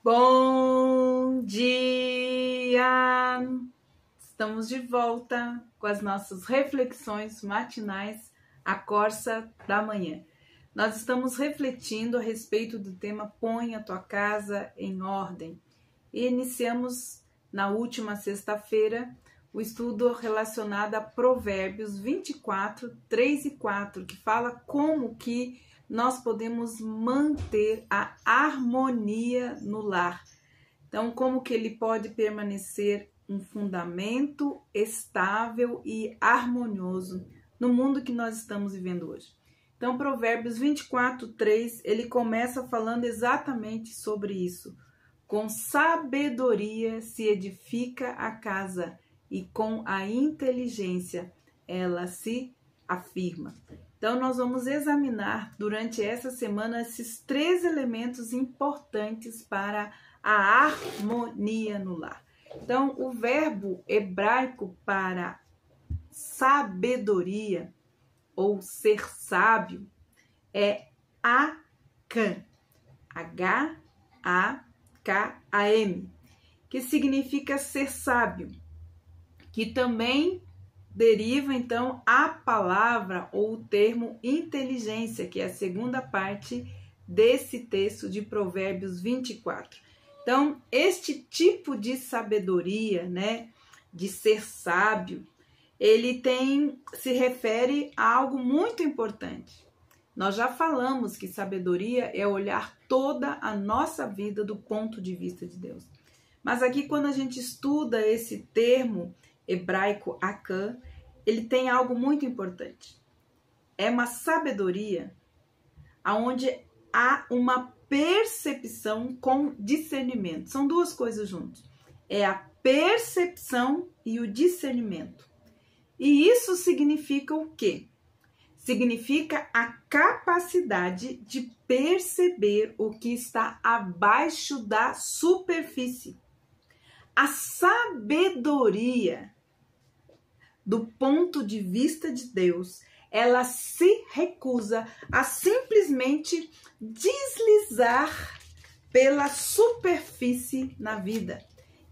Bom dia! Estamos de volta com as nossas reflexões matinais, a Corsa da Manhã. Nós estamos refletindo a respeito do tema Põe a tua casa em ordem. E iniciamos na última sexta-feira o estudo relacionado a Provérbios 24, 3 e 4, que fala como que nós podemos manter a harmonia no lar. Então, como que ele pode permanecer um fundamento estável e harmonioso no mundo que nós estamos vivendo hoje. Então, Provérbios 24, 3, ele começa falando exatamente sobre isso. Com sabedoria se edifica a casa e com a inteligência ela se afirma. Então, nós vamos examinar durante essa semana esses 3 elementos importantes para a harmonia no lar. Então, o verbo hebraico para sabedoria ou ser sábio é Hakam, H-A-K-A-M, que significa ser sábio, que também deriva, então, a palavra ou o termo inteligência, que é a segunda parte desse texto de Provérbios 24. Então, este tipo de sabedoria, de ser sábio, ele se refere a algo muito importante. Nós já falamos que sabedoria é olhar toda a nossa vida do ponto de vista de Deus. Mas aqui, quando a gente estuda esse termo hebraico Hakam, ele tem algo muito importante. É uma sabedoria onde há uma percepção com discernimento. São duas coisas juntas. É a percepção e o discernimento. E isso significa o quê? Significa a capacidade de perceber o que está abaixo da superfície. A sabedoria, do ponto de vista de Deus, ela se recusa a simplesmente deslizar pela superfície na vida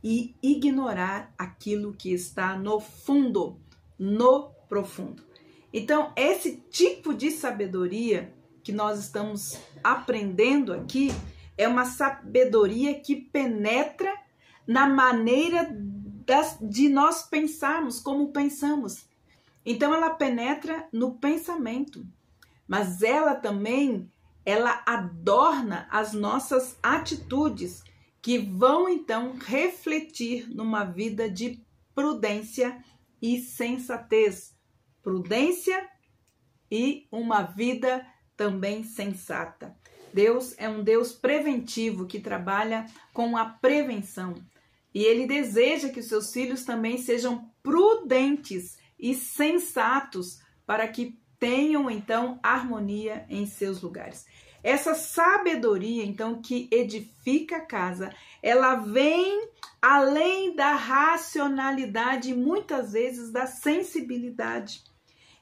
e ignorar aquilo que está no fundo, no profundo. Então, esse tipo de sabedoria que nós estamos aprendendo aqui é uma sabedoria que penetra na maneira de nós pensarmos como pensamos. Então, ela penetra no pensamento, mas ela também, adorna as nossas atitudes, que vão, então, refletir numa vida de prudência e sensatez. Prudência e uma vida também sensata. Deus é um Deus preventivo que trabalha com a prevenção. E ele deseja que os seus filhos também sejam prudentes e sensatos para que tenham, então, harmonia em seus lugares. Essa sabedoria, então, que edifica a casa, ela vem além da racionalidade e muitas vezes da sensibilidade.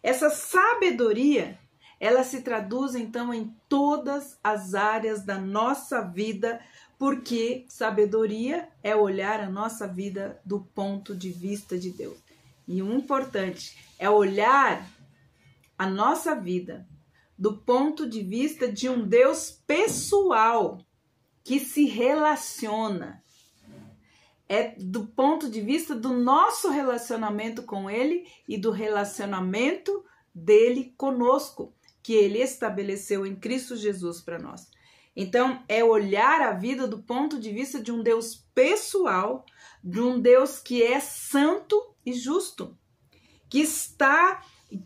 Essa sabedoria, ela se traduz, então, em todas as áreas da nossa vida, porque sabedoria é olhar a nossa vida do ponto de vista de Deus. E o importante é olhar a nossa vida do ponto de vista de um Deus pessoal que se relaciona. É do ponto de vista do nosso relacionamento com Ele e do relacionamento dele conosco, que Ele estabeleceu em Cristo Jesus para nós. Então, é olhar a vida do ponto de vista de um Deus pessoal, de um Deus que é santo e justo, que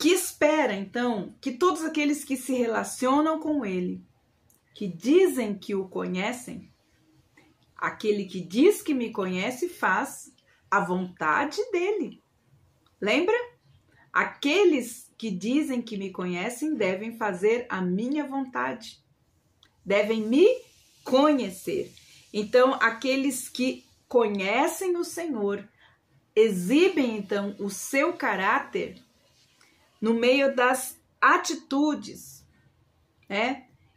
espera, então, que todos aqueles que se relacionam com Ele, que dizem que o conhecem, aquele que diz que me conhece faz a vontade dele. Lembra? Aqueles que dizem que me conhecem devem fazer a minha vontade. Devem me conhecer. Então, aqueles que conhecem o Senhor exibem, então, o seu caráter no meio das atitudes,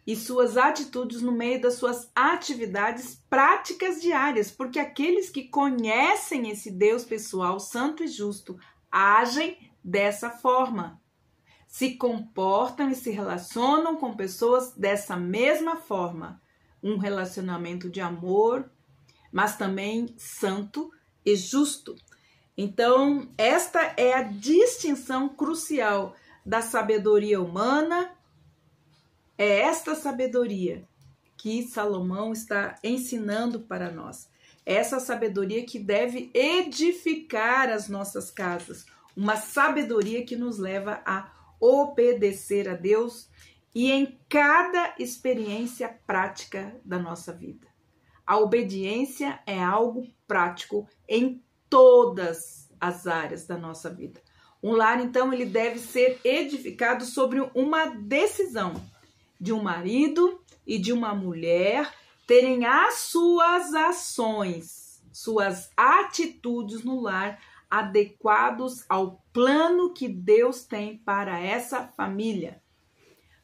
e suas atitudes no meio das suas atividades práticas diárias, porque aqueles que conhecem esse Deus pessoal, santo e justo, agem dessa forma, se comportam e se relacionam com pessoas dessa mesma forma, um relacionamento de amor, mas também santo e justo. Então, esta é a distinção crucial da sabedoria humana. É esta sabedoria que Salomão está ensinando para nós. Essa sabedoria que deve edificar as nossas casas. Uma sabedoria que nos leva a obedecer a Deus e em cada experiência prática da nossa vida. A obediência é algo prático em todas as áreas da nossa vida. Um lar, então, ele deve ser edificado sobre uma decisão de um marido e de uma mulher terem as suas ações, suas atitudes no lar adequados ao plano que Deus tem para essa família,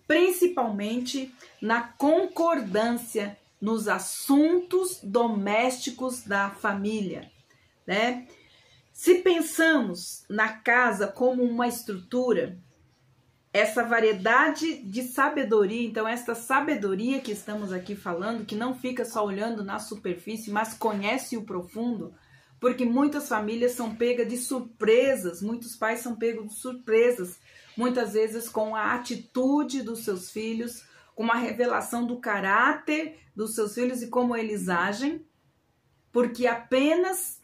principalmente na concordância nos assuntos domésticos da família, né? Se pensamos na casa como uma estrutura, essa variedade de sabedoria, então essa sabedoria que estamos aqui falando, que não fica só olhando na superfície, mas conhece o profundo, porque muitas famílias são pegas de surpresas, muitos pais são pegos de surpresas, muitas vezes com a atitude dos seus filhos, com uma revelação do caráter dos seus filhos e como eles agem, porque apenas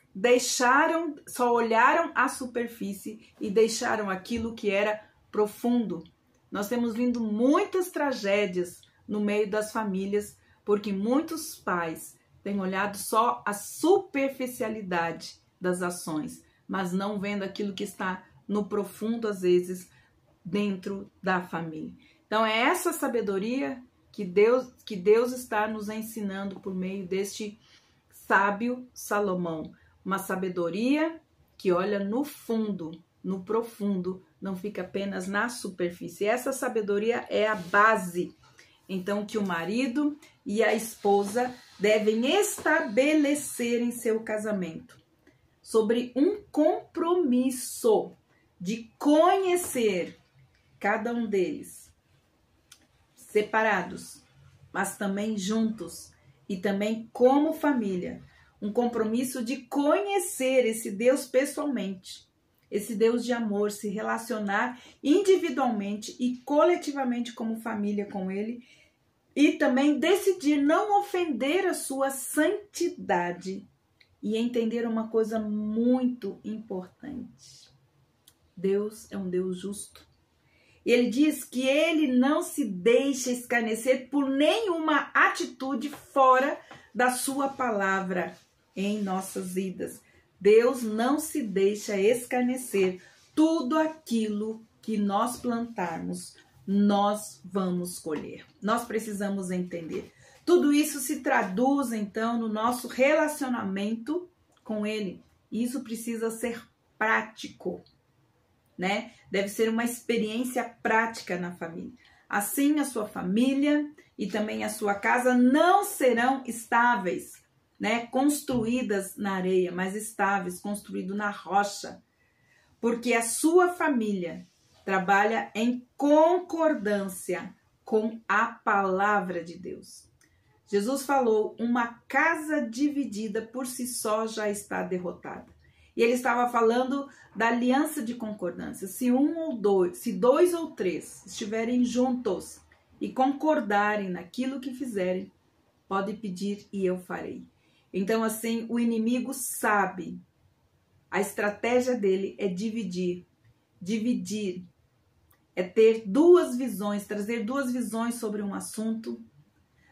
só olharam a superfície e deixaram aquilo que era profundo. Nós temos vindo muitas tragédias no meio das famílias, porque muitos pais têm olhado só a superficialidade das ações, mas não vendo aquilo que está no profundo, às vezes, dentro da família. Então, é essa sabedoria que Deus está nos ensinando por meio deste sábio Salomão. Uma sabedoria que olha no fundo, no profundo, não fica apenas na superfície. Essa sabedoria é a base, então, que o marido e a esposa devem estabelecer em seu casamento, sobre um compromisso de conhecer cada um deles, separados, mas também juntos e também como família. Um compromisso de conhecer esse Deus pessoalmente, esse Deus de amor, se relacionar individualmente e coletivamente como família com Ele e também decidir não ofender a sua santidade e entender uma coisa muito importante. Deus é um Deus justo. Ele diz que Ele não se deixa escarnecer por nenhuma atitude fora da sua palavra em nossas vidas. Deus não se deixa escarnecer. Tudo aquilo que nós plantarmos, nós vamos colher. Nós precisamos entender. Tudo isso se traduz, então, no nosso relacionamento com Ele. Isso precisa ser prático, né? Deve ser uma experiência prática na família. Assim, a sua família e também a sua casa não serão estáveis, né? Construídas na areia, mas estáveis, construído na rocha. Porque a sua família trabalha em concordância com a palavra de Deus. Jesus falou: uma casa dividida por si só já está derrotada. E ele estava falando da aliança de concordância. Se dois ou três estiverem juntos e concordarem naquilo que fizerem, pode pedir e eu farei. Então, assim, o inimigo sabe, a estratégia dele é dividir, é ter duas visões, trazer duas visões sobre um assunto,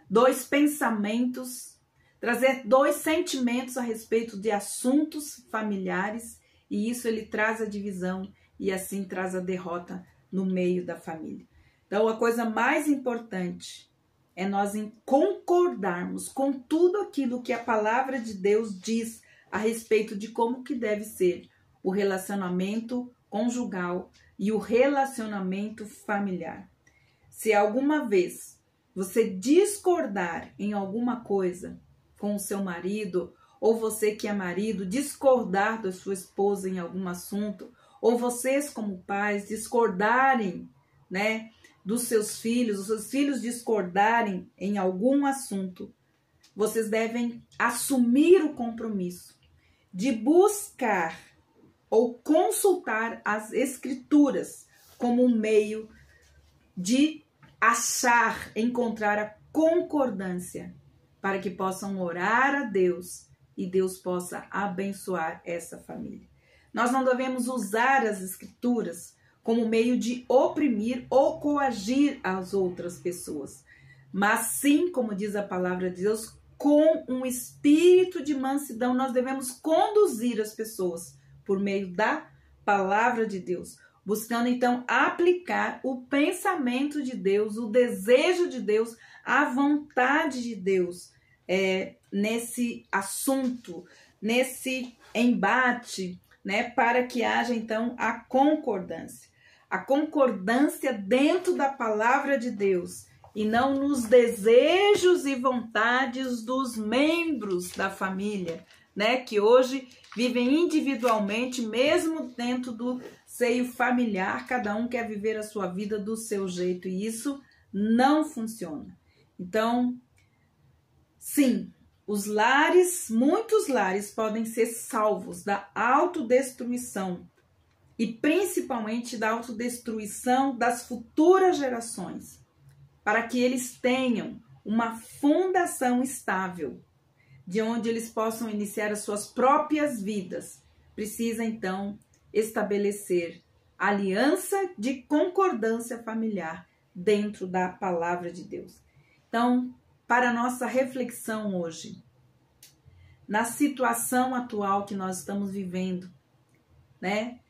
dois pensamentos, trazer dois sentimentos a respeito de assuntos familiares, e isso ele traz a divisão e assim traz a derrota no meio da família. Então, a coisa mais importante é nós concordarmos com tudo aquilo que a palavra de Deus diz a respeito de como que deve ser o relacionamento conjugal e o relacionamento familiar. Se alguma vez você discordar em alguma coisa com o seu marido, ou você que é marido, discordar da sua esposa em algum assunto, ou vocês como pais discordarem, né, dos seus filhos, os seus filhos discordarem em algum assunto, vocês devem assumir o compromisso de buscar ou consultar as escrituras como um meio de achar, encontrar a concordância, para que possam orar a Deus e Deus possa abençoar essa família. Nós não devemos usar as escrituras como meio de oprimir ou coagir as outras pessoas, mas sim, como diz a palavra de Deus, com um espírito de mansidão, nós devemos conduzir as pessoas por meio da palavra de Deus, buscando então aplicar o pensamento de Deus, o desejo de Deus, a vontade de Deus nesse assunto, nesse embate, né, para que haja então a concordância. A concordância dentro da palavra de Deus e não nos desejos e vontades dos membros da família, né, que hoje vivem individualmente, mesmo dentro do seio familiar, cada um quer viver a sua vida do seu jeito e isso não funciona. Então, sim, os lares, muitos lares podem ser salvos da autodestruição e principalmente da autodestruição das futuras gerações, para que eles tenham uma fundação estável, de onde eles possam iniciar as suas próprias vidas. Precisa, então, estabelecer aliança de concordância familiar dentro da palavra de Deus. Então, para a nossa reflexão hoje, na situação atual que nós estamos vivendo, né?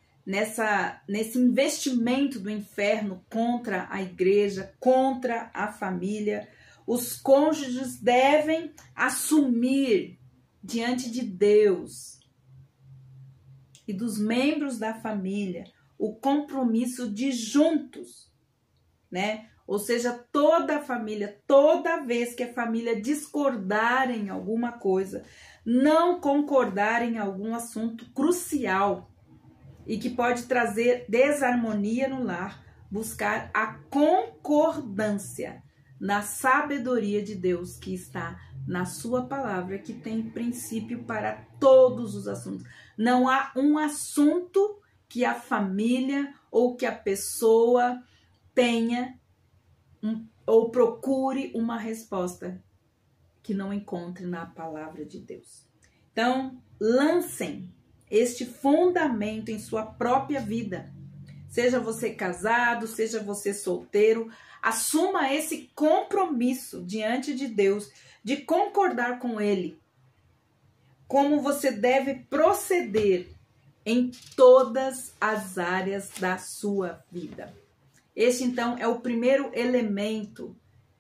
Nesse investimento do inferno contra a igreja, contra a família, os cônjuges devem assumir diante de Deus e dos membros da família o compromisso de juntos, né? Ou seja, toda a família, toda vez que a família discordar em alguma coisa, não concordar em algum assunto crucial e que pode trazer desarmonia no lar, buscar a concordância na sabedoria de Deus que está na sua palavra, que tem princípio para todos os assuntos. Não há um assunto que a família ou que a pessoa tenha ou procure uma resposta que não encontre na palavra de Deus. Então, lancem este fundamento em sua própria vida. Seja você casado, seja você solteiro, assuma esse compromisso diante de Deus de concordar com Ele. Como você deve proceder em todas as áreas da sua vida. Este, então, é o primeiro elemento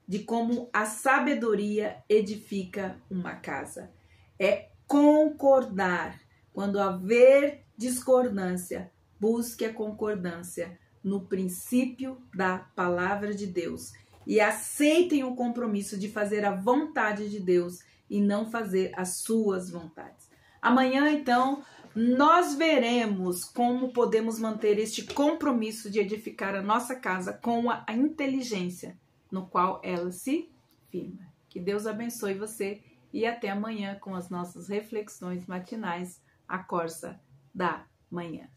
de como a sabedoria edifica uma casa. É concordar. Quando haver discordância, busque a concordância no princípio da palavra de Deus e aceitem o compromisso de fazer a vontade de Deus e não fazer as suas vontades. Amanhã, então, nós veremos como podemos manter este compromisso de edificar a nossa casa com a inteligência no qual ela se firma. Que Deus abençoe você e até amanhã com as nossas reflexões matinais, a Corsa da Manhã.